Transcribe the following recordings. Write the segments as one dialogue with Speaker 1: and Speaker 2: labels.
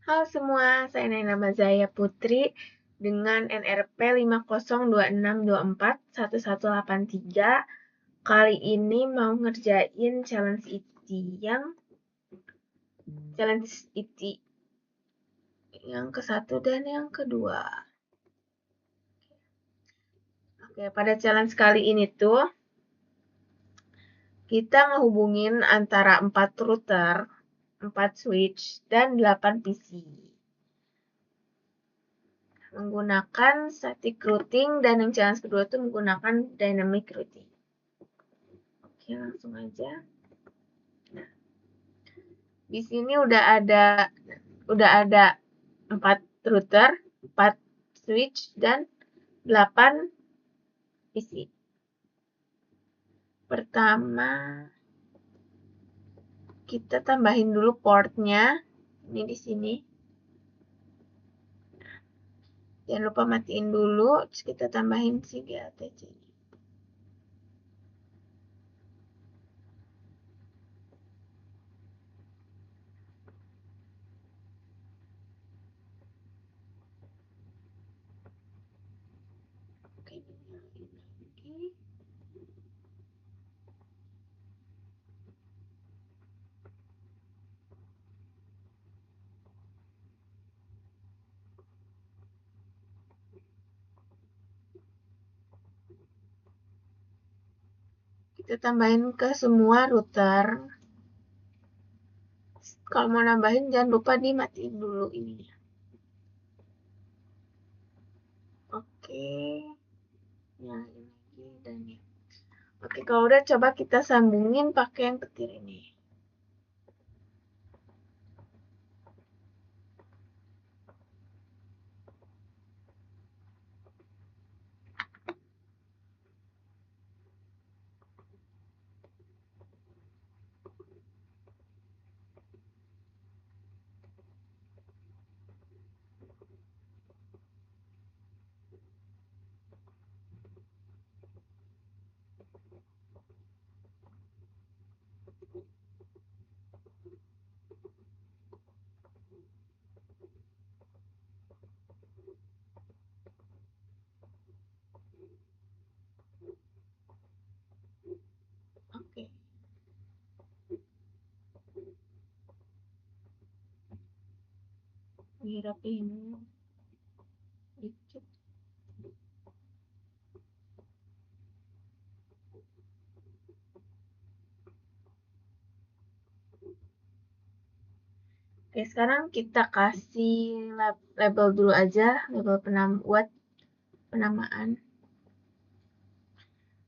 Speaker 1: Halo semua, saya nama Zaya Putri dengan NRP 5026241183. Kali ini mau ngerjain challenge IT yang ke-1 dan yang kedua. Oke, pada challenge kali ini tuh kita ngehubungin antara 4 router, 4 switch, dan 8 PC. Menggunakan static routing dan yang challenge kedua tuh menggunakan dynamic routing. Oke, langsung aja. Nah, di sini udah ada 4 router, 4 switch dan 8 PC. Pertama, kita tambahin dulu portnya. Ini di sini. Jangan lupa matiin dulu, terus kita tambahin si GATC. Oke, nyalain lagi. Kita tambahin ke semua router. Kalau mau nambahin jangan lupa dimatiin dulu ininya. Oke. Nyalain lagi dan ya. Oke, kalau udah coba kita sambungin pakai yang petir ini. Oke. Dirapiin dikit. Oke, sekarang kita kasih label dulu aja, label buat penamaan.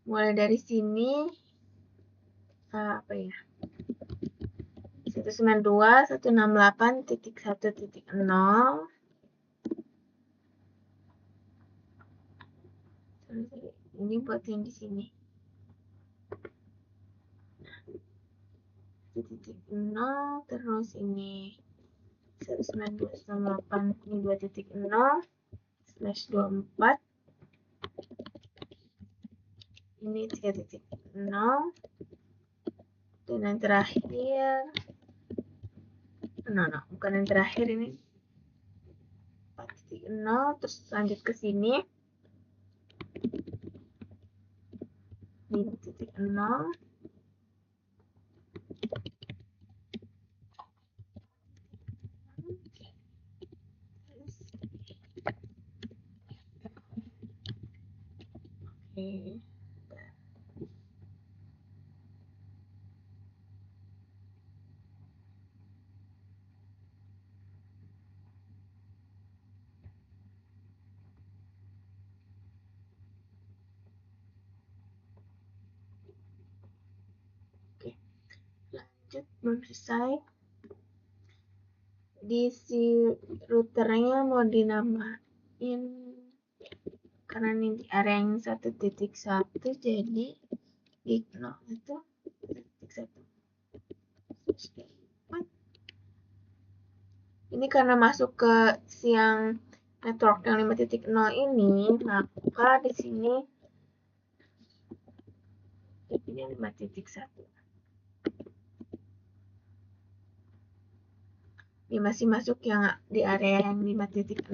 Speaker 1: Mulai dari sini, apa ya? 192.168.1.0. Ini buat yang di sini. 1.0, terus ini 192.168 ini 2.0/24. Ini 3.0. Dan yang terakhir, bukan yang terakhir, ini 4.0. Terus lanjut ke sini 5.0. Oke. Lanjut, belum selesai. Di si routernya mau dinamain, karena ini di area yang 1.1 jadi di 0 itu 1.1. Ini karena masuk ke siang network yang 5.0 ini, maka di sini IP-nya 5.1. Ini masih masuk yang di area yang 5.0.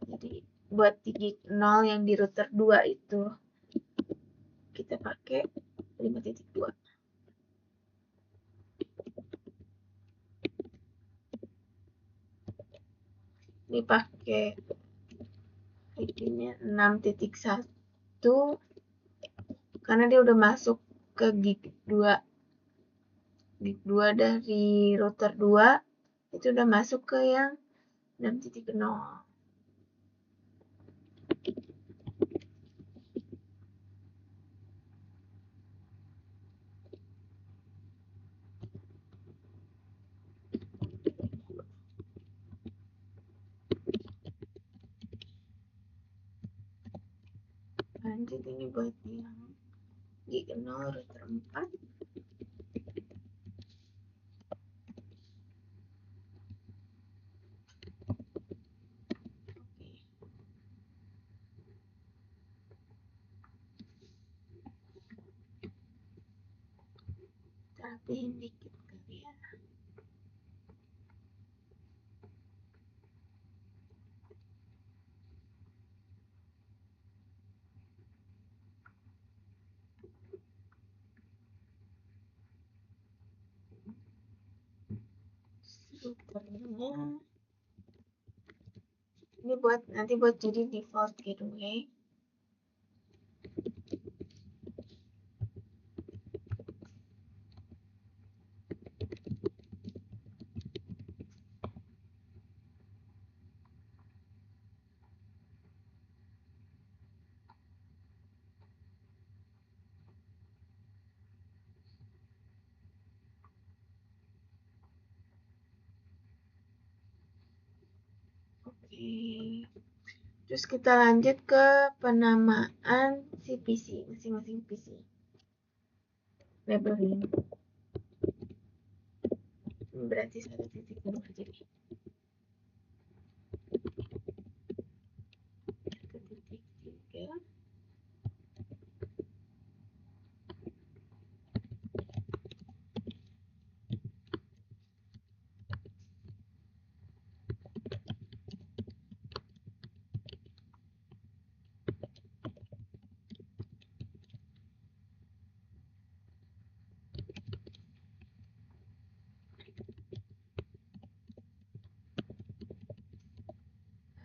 Speaker 1: Jadi buat di gig 0 yang di router 2 itu kita pakai 5.2. Ini pakai IP-nya 6.1 karena dia udah masuk ke gig 2. Gig 2 dari router 2 itu udah masuk ke yang 6.0. Lanjut ini buat yang gig 0 router 4. Rapihin dikit kali ya. Routernya ini buat nanti buat jadi default gateway. Oke. Terus kita lanjut ke penamaan si PC, masing-masing PC. Labeling. Berarti 1.2 jadi. 1.3.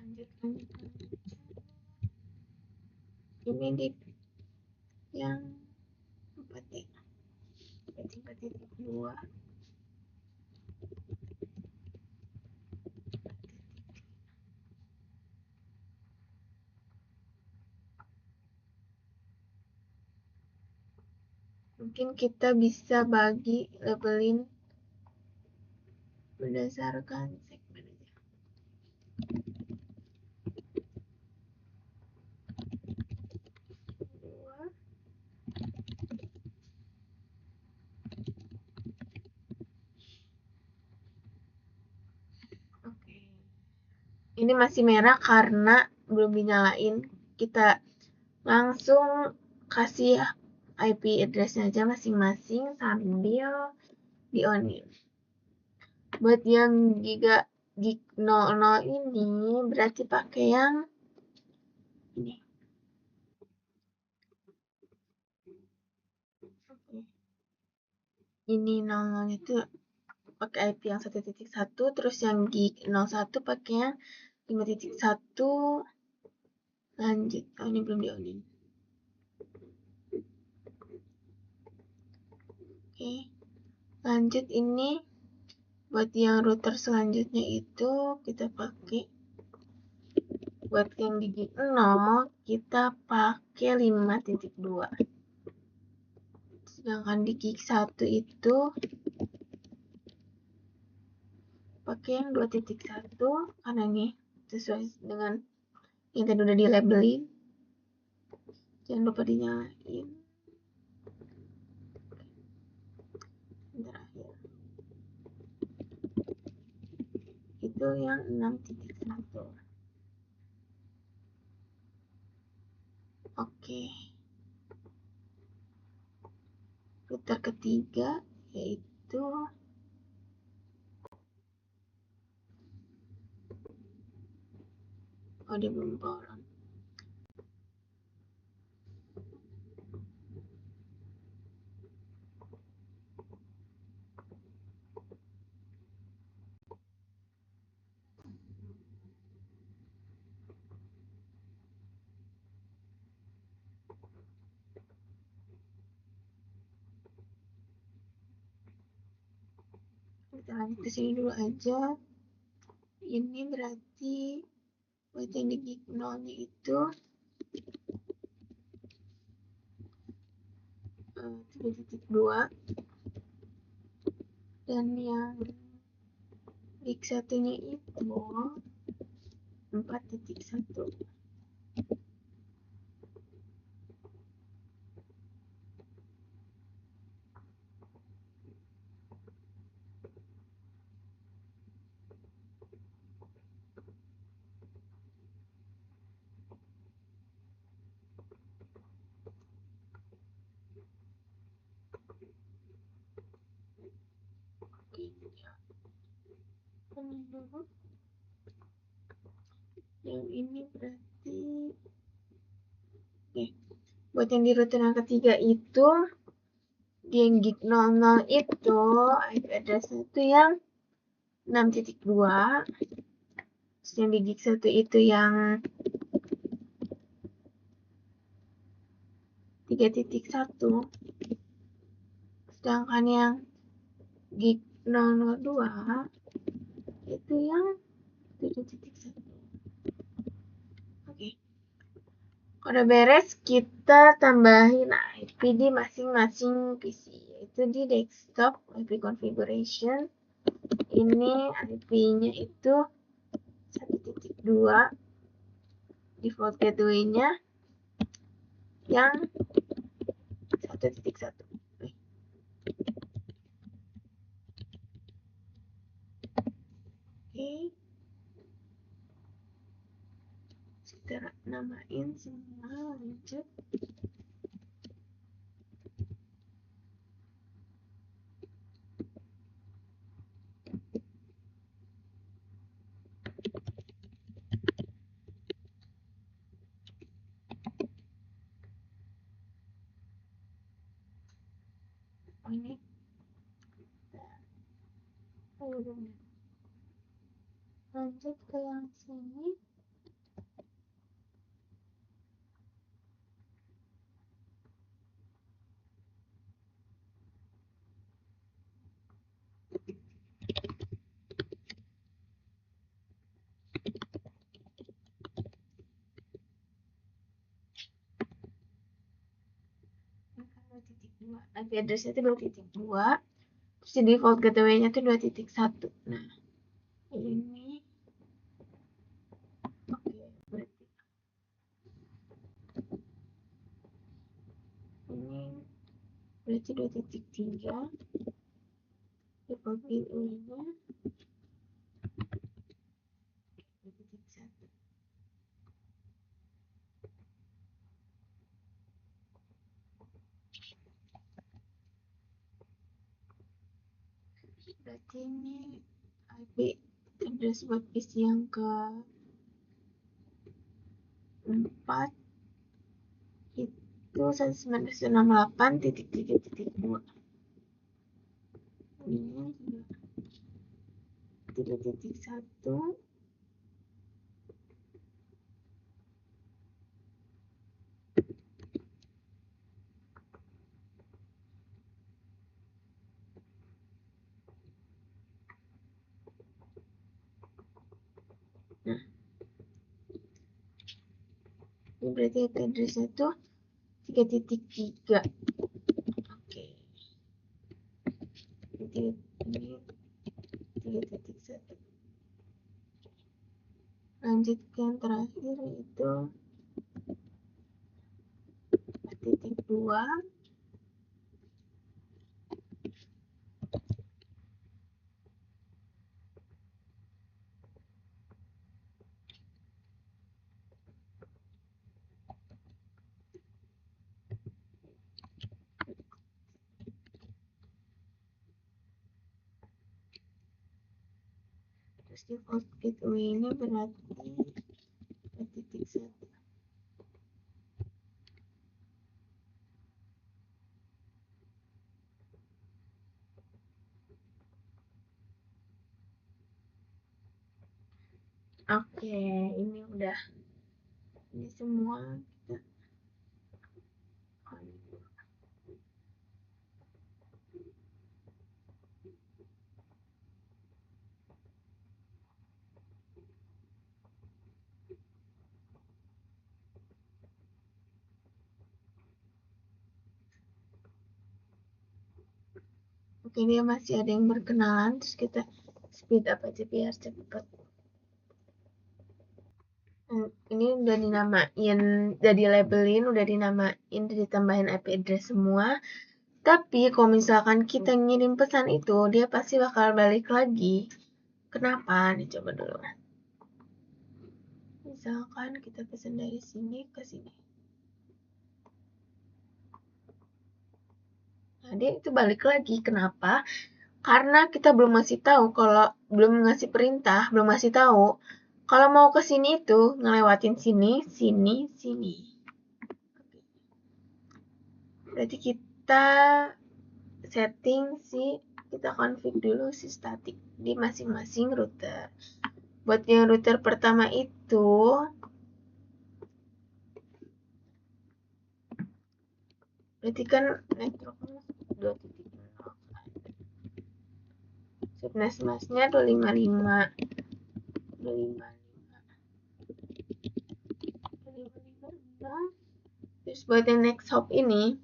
Speaker 1: Lanjut. Ini di yang 4 berarti 4.2. Mungkin kita bisa bagi labelin berdasarkan segmen aja. Oke. Ini masih merah karena belum dinyalain. Kita langsung kasih IP address-nya aja masing-masing sambil di-on-in. Buat yang gig 00 ini berarti pakai yang ini. Ini 00 itu pakai IP yang 1.1, terus yang gig 01 pakai yang 5.1. Lanjut. Oh, ini belum di-on-in. Oke. Lanjut ini buat yang router selanjutnya itu kita pakai buat yang di gig 0 kita pakai 5.2. Sedangkan di gig 1 itu pakai yang 2.1 karena ini sesuai dengan yang tadi udah di labeling. Jangan lupa dinyalain. Terakhir itu yang 6.1. Oke. Router ketiga yaitu Oh, dia belum bolong. Kita lanjut ke sini dulu aja. Ini berarti buat yang di gig 0-nya itu 3.2, dan yang gig 1-nya itu 4.1. Oke, ini dulu. Yang ini berarti buat yang di router yang ketiga itu di yang gig 00 itu IP address itu yang 6.2, terus yang di gig 1 itu yang 3.1, sedangkan yang gig 002 itu yang 7.1. Oke. Kalau udah beres, kita tambahin IP di masing-masing PC, yaitu di desktop IP configuration. Ini IP-nya itu 1.2, default gateway-nya yang 1.1. Oke, kita namain semua, lanjut. Oh, ini lanjut ke yang sini. IP address-nya itu 2.2, terus di default gateway-nya itu 2.1. Nah, ini oke, berarti ini berarti 2.3 default gateway-nya 2.1. Berarti ini IP address buat PC yang ke 4 itu 192.3.2. Ini 3.1. Nah, ini berarti IP address-nya itu 3.3. Oke. Ini 3.1. Lanjut ke yang terakhir, itu 4.2. Terus default gateway-nya berarti 4.1. Oke, ini udah. Ini semua kita Oke, dia masih ada yang berkenalan, terus kita speed up aja biar cepet. Ini udah dinamain, udah dilabelin, udah dinamain, udah ditambahin IP address semua. Tapi kalau misalkan kita ngirim pesan itu, dia pasti bakal balik lagi. Kenapa? Nih coba dulu. Misalkan kita pesan dari sini ke sini. Nah, dia itu balik lagi. Kenapa? Karena kita belum ngasih tahu kalau belum ngasih perintah, belum ngasih tahu kalau mau ke sini itu ngelewatin sini, sini, sini. Berarti kita setting kita config dulu si static di masing-masing router. Buat yang router pertama itu berarti kan networknya 2.0. Subnet masnya 255. 255. Terus buat yang next hop ini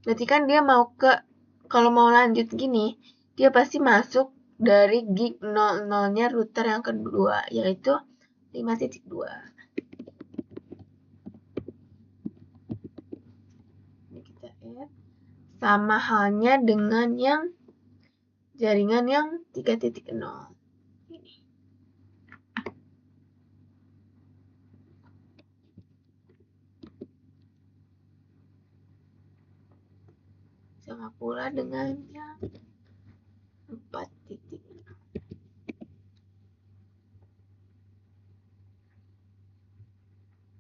Speaker 1: berarti kan dia mau ke, kalau mau lanjut gini, dia pasti masuk dari gig 00-nya router yang kedua, yaitu 5.2. Ini kita add. Sama halnya dengan yang jaringan yang 3.0. Ini. Sama pula dengan yang 4.0.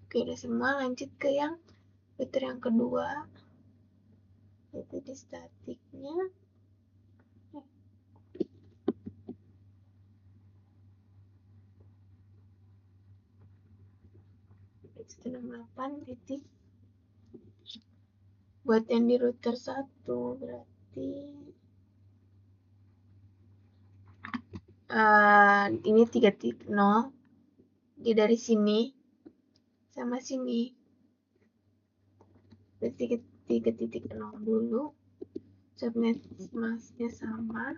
Speaker 1: Oke, udah semua, lanjut ke yang router yang kedua. Itu di statiknya. Itu 68 titik. Buat yang di router 1 berarti ini 3.0. Jadi dari sini sama sini. Berarti 3.0 dulu. Subnet masknya sama.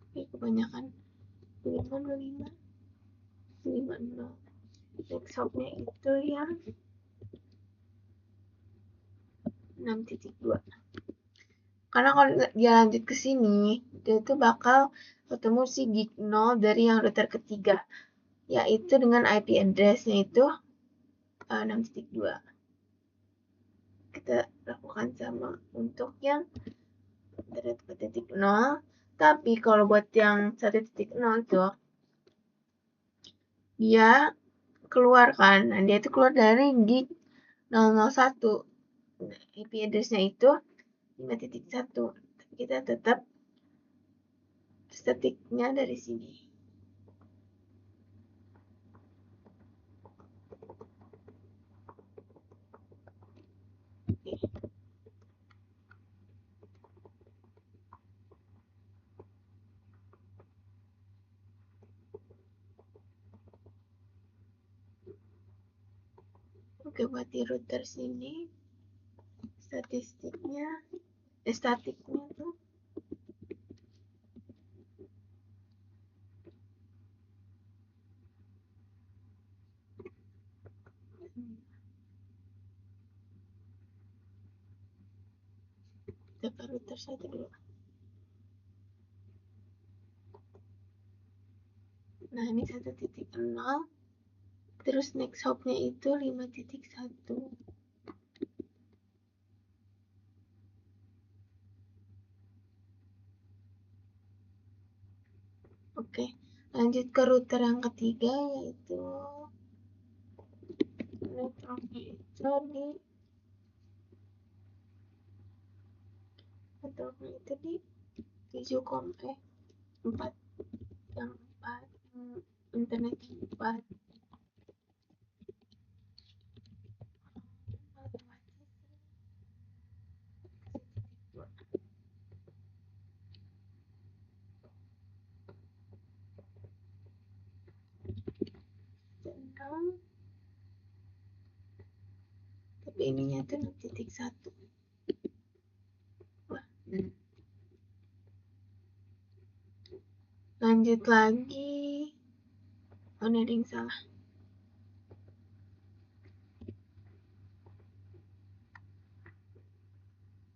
Speaker 1: Oke, kebanyakan 25. 50. Next hopnya itu yang 6.2. Karena kalau dia lanjut ke sini, dia itu bakal ketemu si gig 0 dari yang router ketiga, yaitu dengan IP address-nya itu 6.2. Kita lakukan sama untuk yang 1.0. Tapi kalau buat yang 1.0 itu dia keluar kan, nah dia itu keluar dari gig 001. IP address-nya itu 5.1. Kita tetap statiknya dari sini. Oke, buat di router sini statiknya tuh kita ke router 1 dulu. Nah, ini 1.0. Terus next hopnya itu 5.1. Oke, lanjut ke router yang ketiga, yaitu networknya itu di 4 yang 4 internet yang 4 sedang, tapi ininya tuh 6.1. Wah, lanjut lagi. Oh, ini ada yang salah.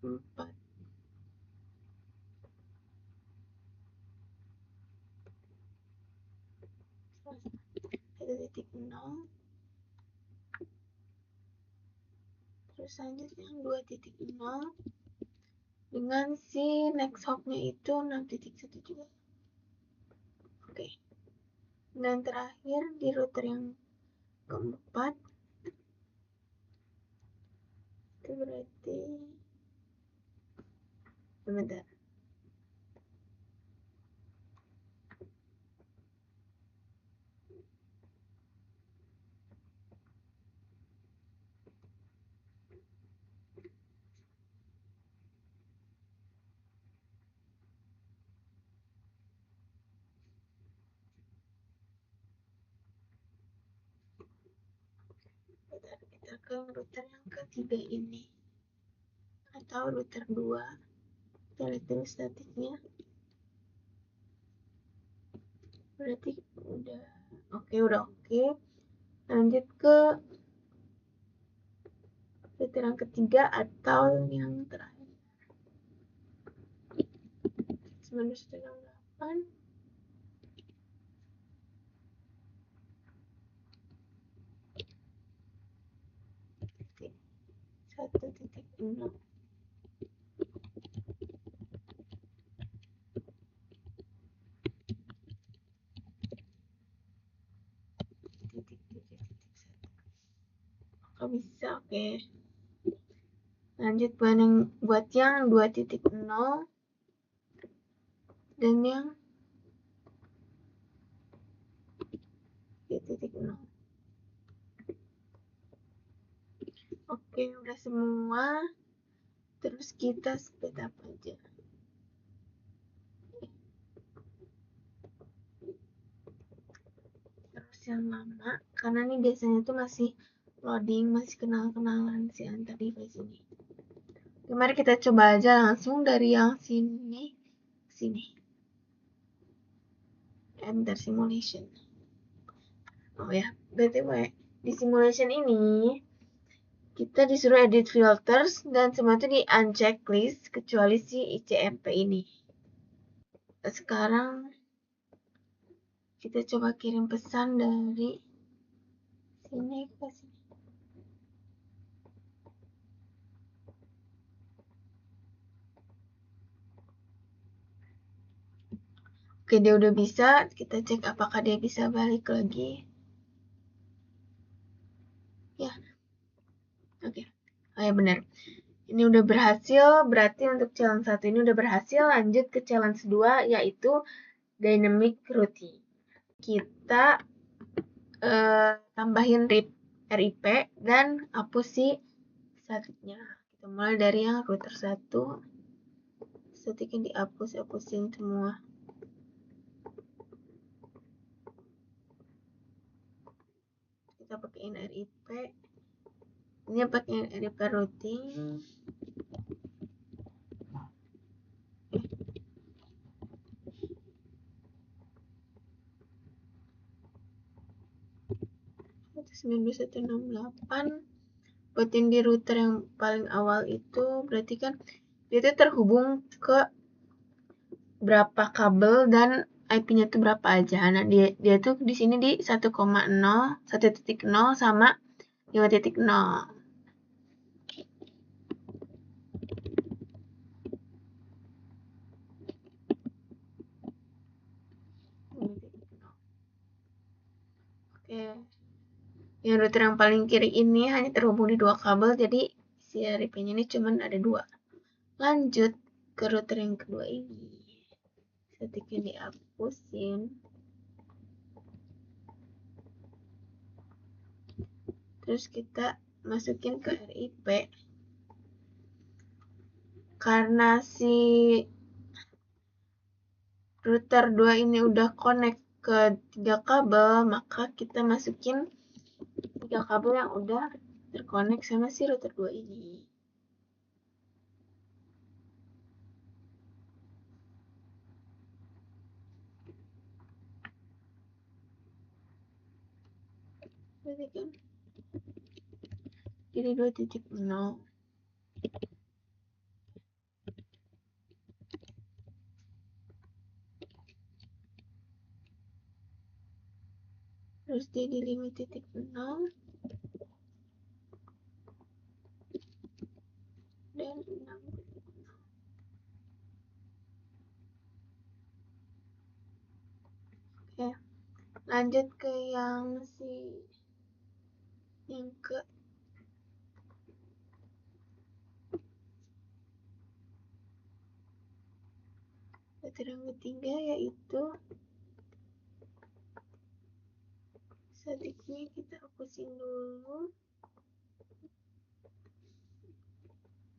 Speaker 1: 4 1.0, terus lanjut yang 2.0 dengan si next hop-nya itu 6.1 juga. Oke. Dan terakhir di router yang keempat itu berarti bentar. Kita ke router yang ketiga ini atau router 2. Kita lihat dulu statiknya. Berarti udah oke. Lanjut ke router yang ketiga atau yang terakhir. 19.8. Satu titik nol. Oh, bisa, oke. Lanjut buat yang 2.0 dan yang 3.0. Oke, udah semua. Terus kita setup aja. Terus yang lama, karena ini biasanya tuh masih loading, masih kenal-kenalan si antar device ini. Oke, mari kita coba aja langsung dari yang sini ke sini. Enter simulation. Oh ya, BTW, di simulation ini kita disuruh edit filters dan semua itu di unchecklist kecuali si ICMP ini. Sekarang kita coba kirim pesan dari sini ke sini. Oke, dia udah bisa. Kita cek apakah dia bisa balik lagi. Ya. Oke. Oh ya, benar. Ini udah berhasil, berarti untuk challenge 1 ini udah berhasil. Lanjut ke challenge 2, yaitu dynamic routing. Kita tambahin RIP dan hapus si statiknya. Kita mulai dari yang router 1. Statiknya hapusin semua. Kita pakaiin RIP. Ini pakai RIP routing. Itu 92168. Buatin di router yang paling awal itu berarti kan dia itu terhubung ke berapa kabel dan IP-nya tuh berapa aja. Nah, dia tuh di sini di 1,0 sama 5.0. Yang router yang paling kiri ini hanya terhubung di 2 kabel, jadi si RIP-nya ini cuma ada 2. Lanjut ke router yang kedua ini. Setting dihapusin. Terus kita masukin ke RIP. Karena si router 2 ini udah connect ke 3 kabel, maka kita masukin 3 kabel yang udah terkonek sama si router 2 ini. Berarti kan jadi 2.0. Terus jadi 5.0 dan 6. Oke, lanjut ke yang ke router yang ketiga, yaitu statiknya kita hapusin dulu.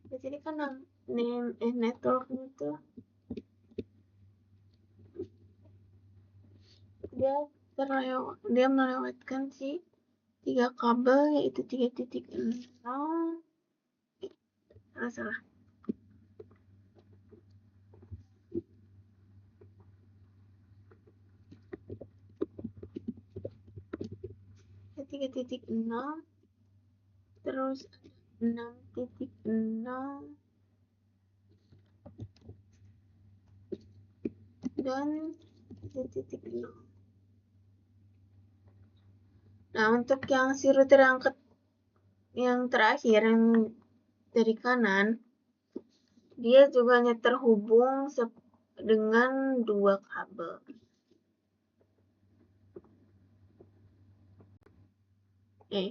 Speaker 1: Di sini kan networknya tuh dia melewatkan si 3 kabel, yaitu 3.0. Salah. 3.0, terus 6.0 dan 3.0. Nah, untuk yang si router yang terakhir, yang dari kanan, dia juga hanya terhubung dengan 2 kabel. Nah,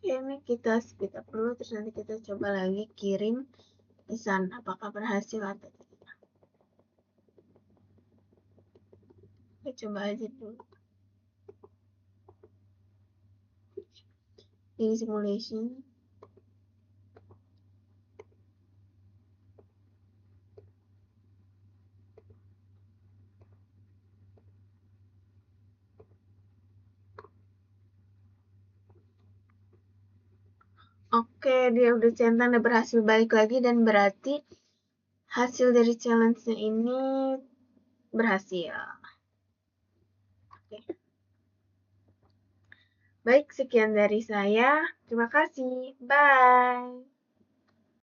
Speaker 1: ini kita speed up dulu, terus nanti kita coba lagi kirim pesan apakah berhasil atau tidak. Kita coba aja dulu. Ini simulation. Oke, dia udah centang dan berhasil balik lagi, dan berarti hasil dari challenge-nya ini berhasil. Oke. Baik, sekian dari saya. Terima kasih. Bye.